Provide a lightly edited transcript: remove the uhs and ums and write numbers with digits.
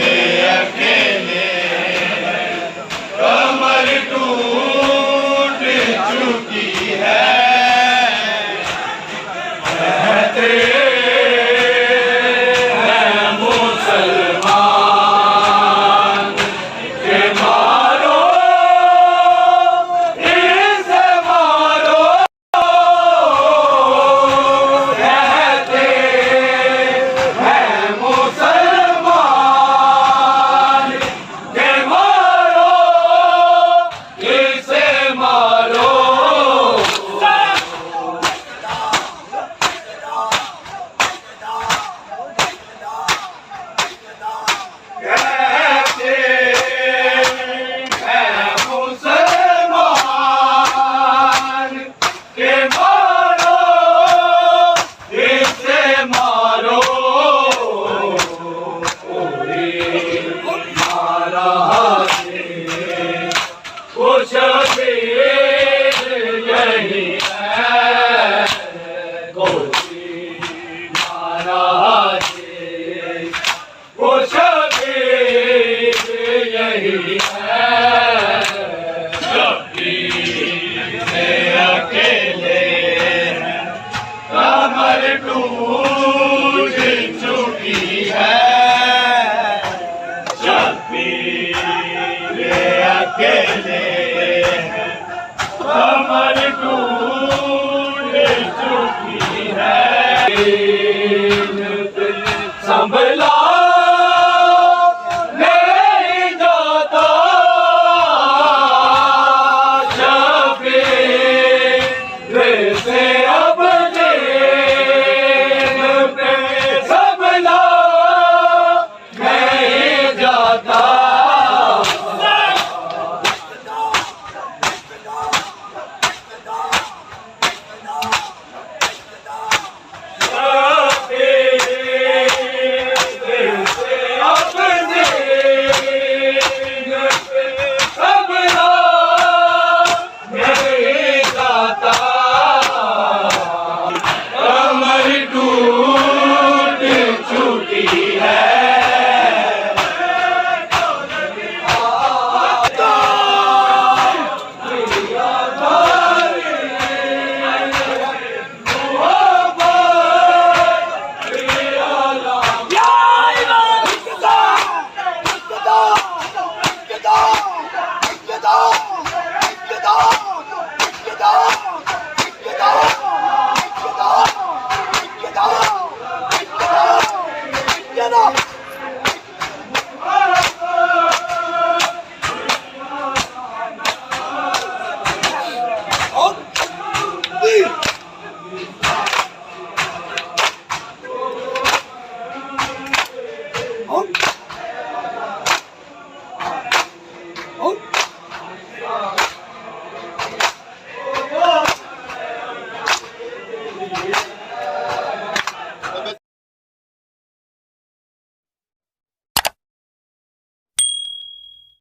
अकेले कमर टूट चुकी है, कहते हैं मुसलमान के मारो इसे मारो, कहते हैं मुसलमान के मारो इसे मारो। कहते हैं मुसलमान के मारो इसे मारो, कोई मारा है वो शबीर यही है, कोई मारा है वो शबीर यही है, शबीर अकेले कमर टूट चुकी है, शबीर अकेले कमर टूट चुकी है। संभला